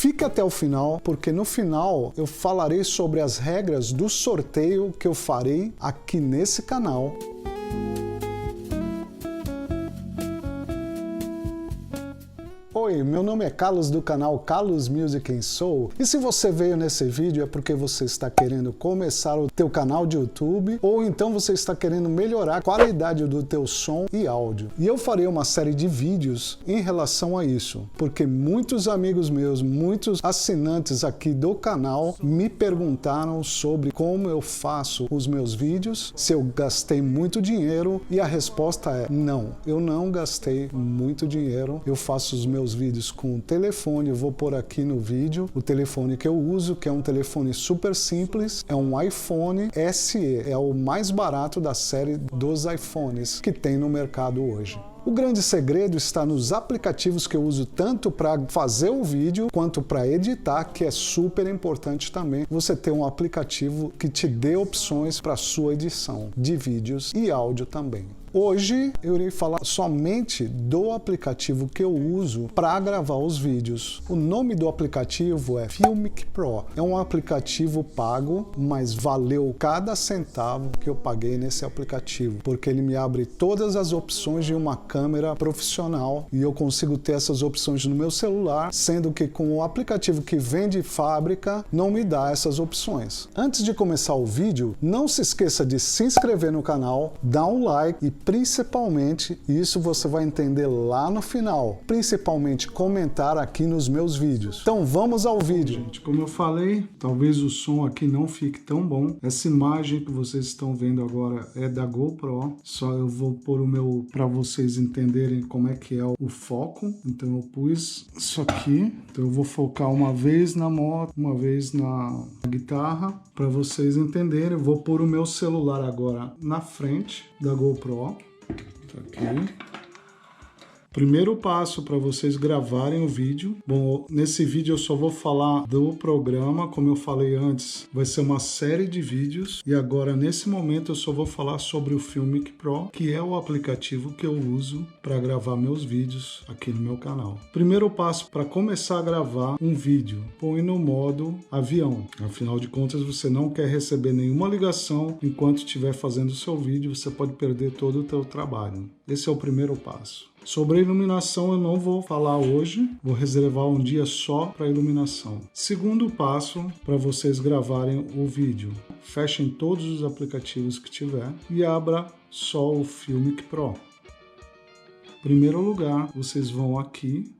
Fique até o final, porque no final eu falarei sobre as regras do sorteio que eu farei aqui nesse canal. Oi, meu nome é Carlos do canal Carlos Music and Soul, e se você veio nesse vídeo é porque você está querendo começar o teu canal de YouTube ou então você está querendo melhorar a qualidade do teu som e áudio. E eu farei uma série de vídeos em relação a isso, porque muitos amigos meus, muitos assinantes aqui do canal me perguntaram sobre como eu faço os meus vídeos, se eu gastei muito dinheiro, e a resposta é não, eu não gastei muito dinheiro, eu faço os meus vídeos com o telefone. Eu vou pôr aqui no vídeo o telefone que eu uso, que é um telefone super simples, é um iPhone SE, é o mais barato da série dos iPhones que tem no mercado hoje. O grande segredo está nos aplicativos que eu uso tanto para fazer o vídeo quanto para editar, que é super importante também você ter um aplicativo que te dê opções para sua edição de vídeos e áudio também. Hoje eu irei falar somente do aplicativo que eu uso para gravar os vídeos. O nome do aplicativo é Filmic Pro. É um aplicativo pago, mas valeu cada centavo que eu paguei nesse aplicativo, porque ele me abre todas as opções de uma câmera profissional e eu consigo ter essas opções no meu celular, sendo que com o aplicativo que vem de fábrica não me dá essas opções. Antes de começar o vídeo, não se esqueça de se inscrever no canal, dar um like e principalmente, isso você vai entender lá no final, principalmente comentar aqui nos meus vídeos. Então vamos ao vídeo. Gente, como eu falei, talvez o som aqui não fique tão bom. Essa imagem que vocês estão vendo agora é da GoPro, só eu vou pôr o meu para vocês entenderem como é que é o foco. Então eu pus isso aqui, então eu vou focar uma vez na moto, uma vez na guitarra, para vocês entenderem. Eu vou pôr o meu celular agora na frente da GoPro. Tá aqui. Primeiro passo para vocês gravarem o vídeo. Bom, nesse vídeo eu só vou falar do programa, como eu falei antes, vai ser uma série de vídeos. E agora, nesse momento, eu só vou falar sobre o Filmic Pro, que é o aplicativo que eu uso para gravar meus vídeos aqui no meu canal. Primeiro passo para começar a gravar um vídeo, põe no modo avião. Afinal de contas, você não quer receber nenhuma ligação enquanto estiver fazendo o seu vídeo, você pode perder todo o teu trabalho. Esse é o primeiro passo. Sobre a iluminação eu não vou falar hoje, vou reservar um dia só para iluminação. Segundo passo, para vocês gravarem o vídeo, fechem todos os aplicativos que tiver e abra só o Filmic Pro. Primeiro lugar, vocês vão aqui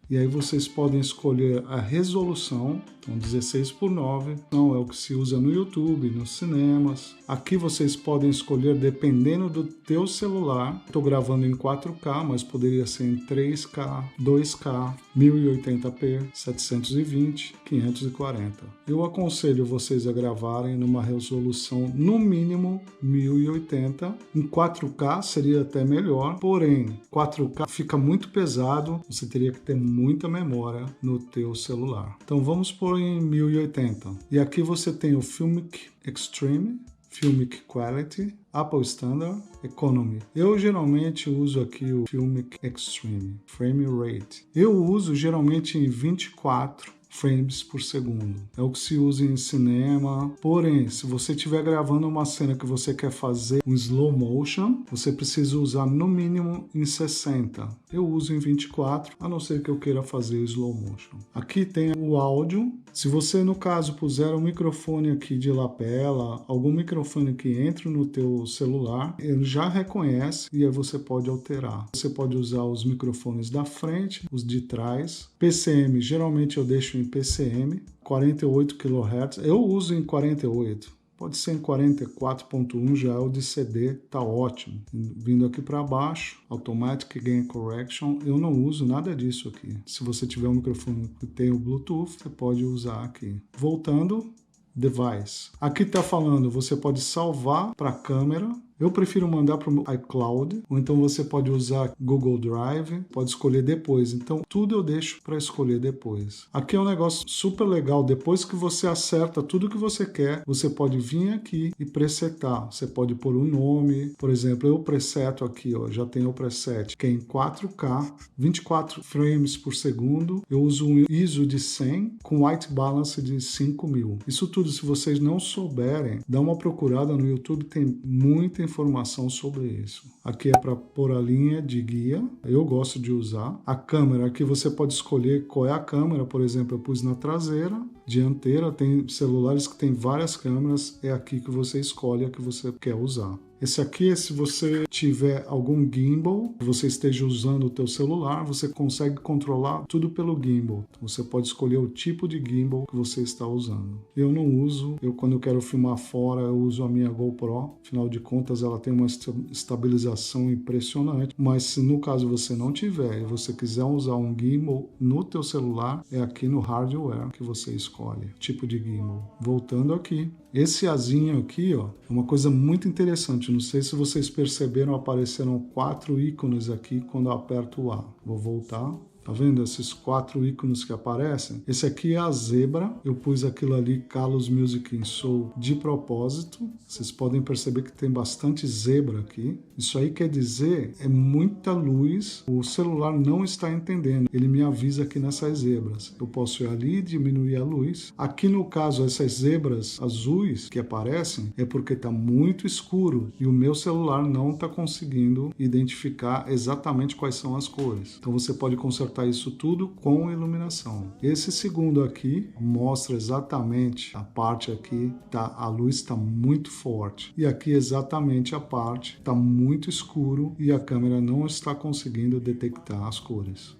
e aí vocês podem escolher a resolução, então 16:9, não é o que se usa no YouTube, nos cinemas. Aqui vocês podem escolher dependendo do teu celular. Estou gravando em 4K, mas poderia ser em 3K, 2K, 1080p, 720, 540. Eu aconselho vocês a gravarem numa resolução no mínimo 1080. Em 4K seria até melhor, porém 4K fica muito pesado, você teria que ter muita memória no teu celular. Então vamos pôr em 1080. E aqui você tem o Filmic Extreme, Filmic Quality, Apple Standard, Economy. Eu geralmente uso aqui o Filmic Extreme, Frame Rate. Eu uso geralmente em 24 frames por segundo. É o que se usa em cinema. Porém, se você estiver gravando uma cena que você quer fazer um slow motion, você precisa usar no mínimo em 60. Eu uso em 24, a não ser que eu queira fazer o slow motion. Aqui tem o áudio. Se você, no caso, puser um microfone aqui de lapela, algum microfone que entre no teu celular, ele já reconhece e aí você pode alterar. Você pode usar os microfones da frente, os de trás. PCM, geralmente eu deixo em PCM, 48 kHz. Eu uso em 48. Pode ser em 44.1, já é o de CD, tá ótimo. Vindo aqui para baixo, Automatic Gain Correction, eu não uso nada disso aqui. Se você tiver um microfone que tem o Bluetooth, você pode usar aqui. Voltando, Device. Aqui tá falando, você pode salvar para a câmera. Eu prefiro mandar para o iCloud, ou então você pode usar Google Drive, pode escolher depois. Então, tudo eu deixo para escolher depois. Aqui é um negócio super legal. Depois que você acerta tudo que você quer, você pode vir aqui e presetar. Você pode pôr um nome. Por exemplo, eu preseto aqui, ó, já tenho o preset, que é em 4K, 24 frames por segundo. Eu uso um ISO de 100 com white balance de 5000. Isso tudo, se vocês não souberem, dá uma procurada no YouTube, tem muita informação sobre isso. Aqui é para pôr a linha de guia, eu gosto de usar. A câmera, aqui você pode escolher qual é a câmera, por exemplo, eu pus na traseira, dianteira, tem celulares que tem várias câmeras, é aqui que você escolhe a que você quer usar. Esse aqui é se você tiver algum gimbal, você esteja usando o teu celular, você consegue controlar tudo pelo gimbal. Você pode escolher o tipo de gimbal que você está usando. Eu não uso, quando eu quero filmar fora, eu uso a minha GoPro. Afinal de contas, ela tem uma estabilização impressionante. Mas se no caso você não tiver e você quiser usar um gimbal no teu celular, é aqui no hardware que você escolhe o tipo de gimbal. Voltando aqui. Esse azinho aqui, ó, é uma coisa muito interessante. Não sei se vocês perceberam, apareceram 4 ícones aqui quando eu aperto o A. Vou voltar. Tá vendo esses 4 ícones que aparecem? Esse aqui é a zebra. Eu pus aquilo ali, Carlos Music Soul, de propósito. Vocês podem perceber que tem bastante zebra aqui. Isso aí quer dizer, é muita luz. O celular não está entendendo. Ele me avisa aqui nessas zebras. Eu posso ir ali e diminuir a luz. Aqui no caso, essas zebras azuis que aparecem, é porque está muito escuro e o meu celular não está conseguindo identificar exatamente quais são as cores. Então você pode consertar isso tudo com iluminação. Esse segundo aqui mostra exatamente a parte aqui, a luz está muito forte. E aqui exatamente a parte está muito escuro e a câmera não está conseguindo detectar as cores.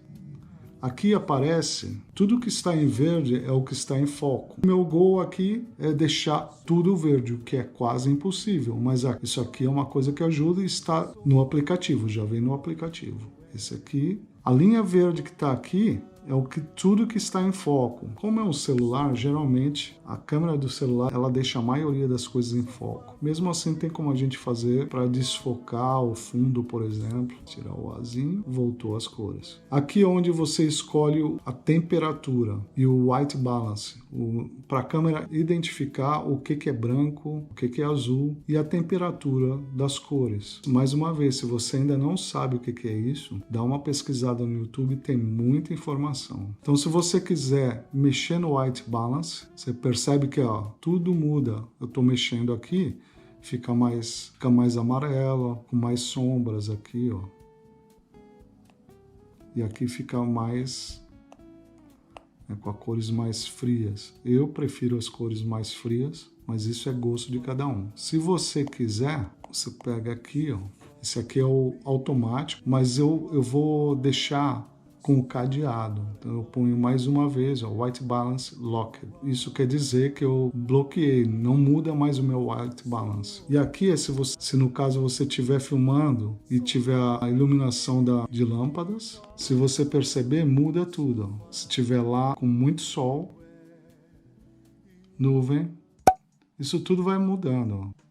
Aqui aparece tudo que está em verde é o que está em foco. O meu goal aqui é deixar tudo verde, o que é quase impossível, mas isso aqui é uma coisa que ajuda e está no aplicativo, já vem no aplicativo. Esse aqui, a linha verde que está aqui é tudo que está em foco. Como é um celular, geralmente a câmera do celular ela deixa a maioria das coisas em foco. Mesmo assim, tem como a gente fazer para desfocar o fundo, por exemplo. Tirar o azinho, voltou as cores. Aqui é onde você escolhe a temperatura e o white balance, para a câmera identificar o que é branco, o que é azul e a temperatura das cores. Mais uma vez, se você ainda não sabe o que é isso, dá uma pesquisada no YouTube, tem muita informação. Então, se você quiser mexer no white balance, você percebe que ó, tudo muda. Eu estou mexendo aqui, fica mais amarelo, com mais sombras aqui, ó. E aqui fica mais com as cores mais frias. Eu prefiro as cores mais frias, mas isso é gosto de cada um. Se você quiser, você pega aqui, ó. Esse aqui é o automático, mas eu vou deixar com o cadeado. Então eu ponho mais uma vez, ó, White Balance Locked. Isso quer dizer que eu bloqueei, não muda mais o meu White Balance. E aqui é se no caso você estiver filmando e tiver a iluminação de lâmpadas, se você perceber, muda tudo. Ó. Se tiver lá com muito sol, nuvem, isso tudo vai mudando. Ó.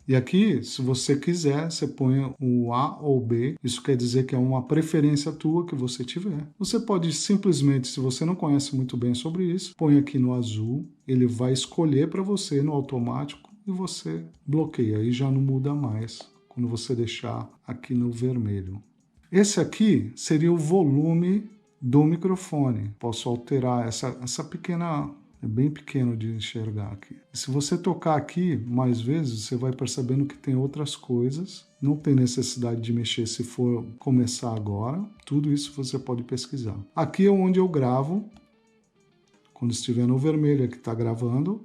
E aqui, se você quiser, você põe o A ou B. Isso quer dizer que é uma preferência tua que você tiver. Você pode simplesmente, se você não conhece muito bem sobre isso, põe aqui no azul. Ele vai escolher para você no automático e você bloqueia. Aí já não muda mais quando você deixar aqui no vermelho. Esse aqui seria o volume do microfone. Posso alterar essa pequena... É bem pequeno de enxergar aqui. E se você tocar aqui mais vezes, você vai percebendo que tem outras coisas. Não tem necessidade de mexer se for começar agora. Tudo isso você pode pesquisar. Aqui é onde eu gravo. Quando estiver no vermelho aqui está gravando,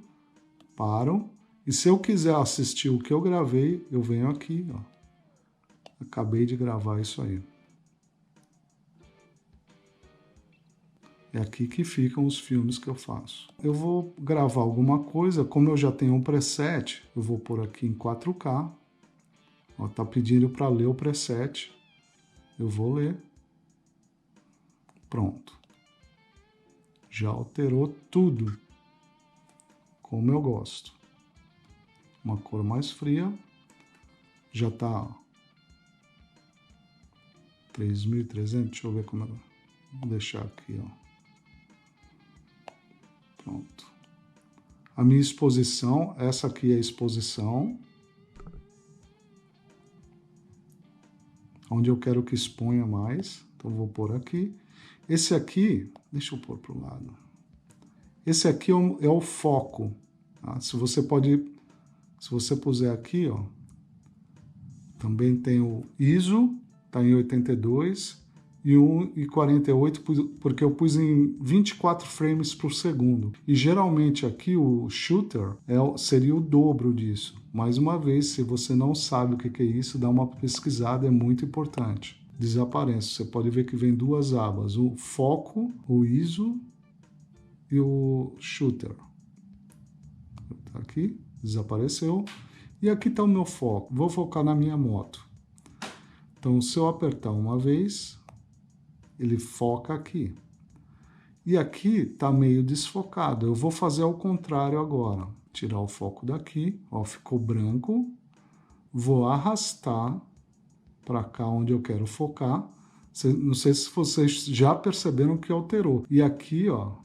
paro. E se eu quiser assistir o que eu gravei, eu venho aqui. Ó. Acabei de gravar isso aí. É aqui que ficam os filmes que eu faço. Eu vou gravar alguma coisa, como eu já tenho um preset, eu vou pôr aqui em 4K. Ó, tá pedindo para ler o preset. Eu vou ler. Pronto. Já alterou tudo, como eu gosto. uma cor mais fria. Já tá 3.300, deixa eu ver como é. Vou deixar aqui, ó. Pronto. A minha exposição, essa aqui é a exposição. Onde eu quero que exponha mais. Então vou pôr aqui. Esse aqui, deixa eu pôr para o lado. Esse aqui é o foco. Tá? Se você puser aqui, ó, também tem o ISO, está em 82 e 1,48 porque eu pus em 24 frames por segundo. E geralmente aqui o shooter seria o dobro disso. Mais uma vez, se você não sabe o que é isso, dá uma pesquisada, é muito importante. Desaparece. Você pode ver que vem duas abas, o foco, o ISO e o shooter. Tá aqui, desapareceu. E aqui está o meu foco. Vou focar na minha moto. Então, se eu apertar uma vez, ele foca aqui. E aqui está meio desfocado. Eu vou fazer ao contrário agora. Tirar o foco daqui, ó, ficou branco. Vou arrastar para cá onde eu quero focar. Não sei se vocês já perceberam que alterou. E aqui, ó.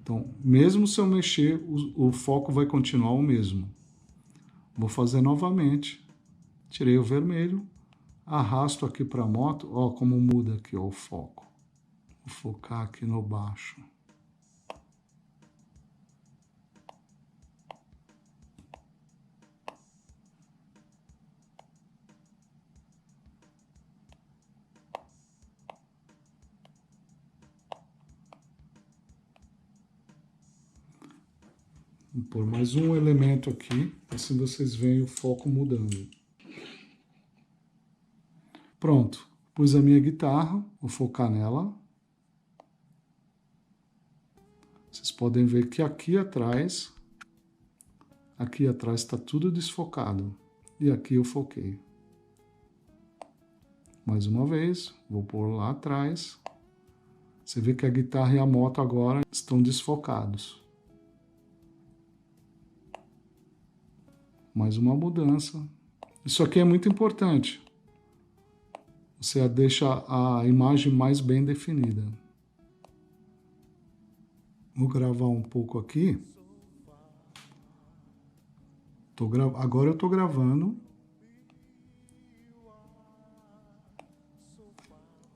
Então, mesmo se eu mexer, o foco vai continuar o mesmo. Vou fazer novamente. Tirei o vermelho, arrasto aqui para a moto. Ó, como muda aqui, ó, o foco. Vou focar aqui no baixo. Vou pôr mais um elemento aqui, assim vocês veem o foco mudando. Pronto, pus a minha guitarra, vou focar nela. Vocês podem ver que aqui atrás está tudo desfocado. E aqui eu foquei. Mais uma vez, vou pôr lá atrás. Você vê que a guitarra e a moto agora estão desfocados. Mais uma mudança. Isso aqui é muito importante. Você deixa a imagem mais bem definida. Vou gravar um pouco aqui. Agora eu estou gravando.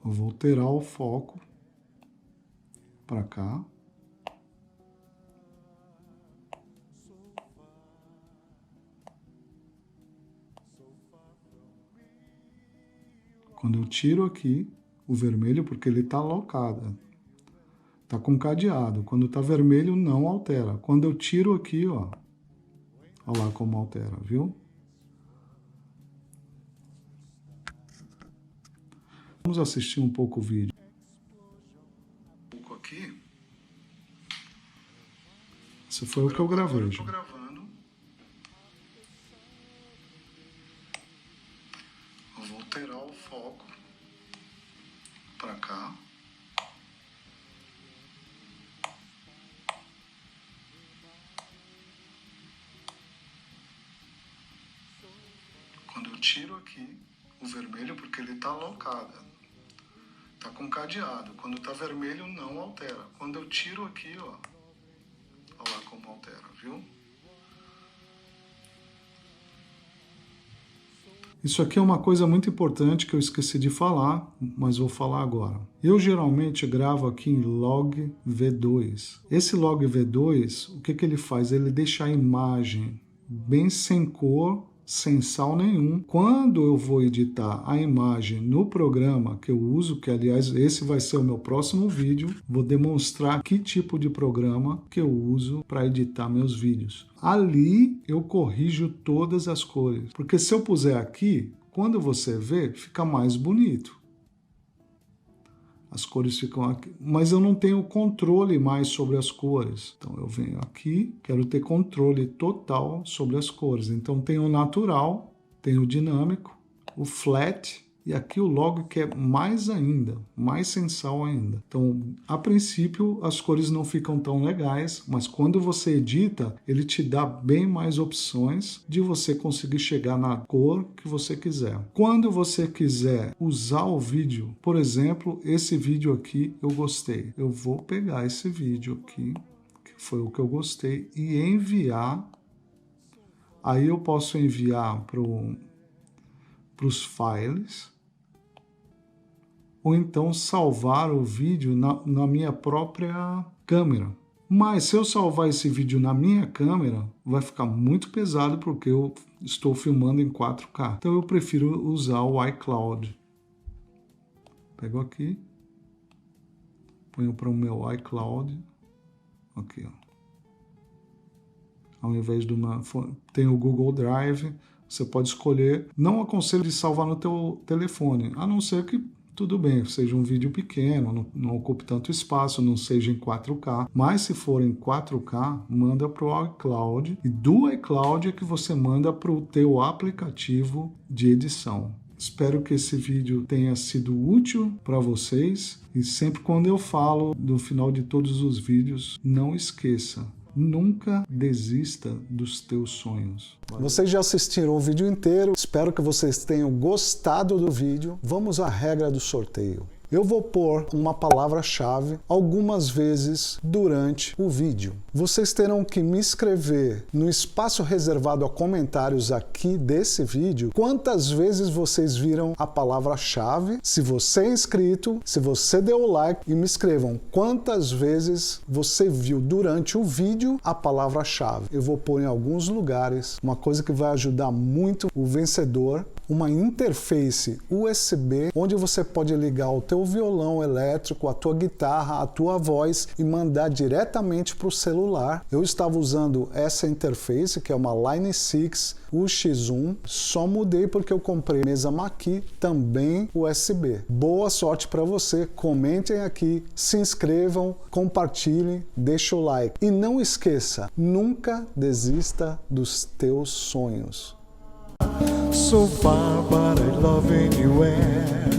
Eu vou alterar o foco para cá. Quando eu tiro aqui o vermelho, porque ele está alocado, está com cadeado. Quando está vermelho, não altera. Quando eu tiro aqui, ó, olha lá como altera, viu? Vamos assistir um pouco o vídeo. Um pouco aqui. Esse foi o que eu gravei. Eu tô gravando. Eu vou alterar o foco para cá. Quando eu tiro aqui o vermelho, porque ele está alocado, está com cadeado. Quando está vermelho, não altera. Quando eu tiro aqui, ó, olha lá como altera, viu? Isso aqui é uma coisa muito importante que eu esqueci de falar, mas vou falar agora. Eu geralmente gravo aqui em log V2. Esse log V2, o que ele faz? Ele deixa a imagem bem sem cor, sem sal nenhum. Quando eu vou editar a imagem no programa que eu uso, que aliás esse vai ser o meu próximo vídeo, vou demonstrar que tipo de programa que eu uso para editar meus vídeos. Ali eu corrijo todas as cores, porque se eu puser aqui, quando você vê, fica mais bonito. As cores ficam aqui, mas eu não tenho controle mais sobre as cores. Então eu venho aqui, quero ter controle total sobre as cores. Então tem o natural, tem o dinâmico, o flat E aqui o log que é mais ainda, mais sensal ainda. Então, a princípio, as cores não ficam tão legais, mas quando você edita, ele te dá bem mais opções de você conseguir chegar na cor que você quiser. Quando você quiser usar o vídeo, por exemplo, esse vídeo aqui eu gostei. Eu vou pegar esse vídeo aqui, que foi o que eu gostei, e enviar. Aí eu posso enviar para os files, ou então salvar o vídeo na minha própria câmera. Mas se eu salvar esse vídeo na minha câmera, vai ficar muito pesado porque eu estou filmando em 4K. Então eu prefiro usar o iCloud. Pego aqui, ponho para o meu iCloud, aqui, ó. Ao invés de tem o Google Drive, você pode escolher. Não aconselho de salvar no teu telefone, a não ser que tudo bem, seja um vídeo pequeno, não ocupe tanto espaço, não seja em 4K. Mas se for em 4K, manda para o iCloud. E do iCloud é que você manda para o teu aplicativo de edição. Espero que esse vídeo tenha sido útil para vocês. E sempre quando eu falo no final de todos os vídeos, não esqueça. Nunca desista dos teus sonhos. Valeu? Vocês já assistiram o vídeo inteiro, espero que vocês tenham gostado do vídeo. Vamos à regra do sorteio. Eu vou pôr uma palavra-chave algumas vezes durante o vídeo. Vocês terão que me escrever no espaço reservado a comentários aqui desse vídeo quantas vezes vocês viram a palavra-chave. Se você é inscrito, se você deu o like, e me escrevam quantas vezes você viu durante o vídeo a palavra-chave. Eu vou pôr em alguns lugares uma coisa que vai ajudar muito o vencedor, uma interface USB onde você pode ligar o teu violão elétrico, a tua guitarra, a tua voz e mandar diretamente para o celular. Eu estava usando essa interface, que é uma Line 6 UX1, só mudei porque eu comprei mesa Mackie, também USB. Boa sorte para você, comentem aqui, se inscrevam, compartilhem, deixem o like. E não esqueça, nunca desista dos teus sonhos. So far, but I love anywhere.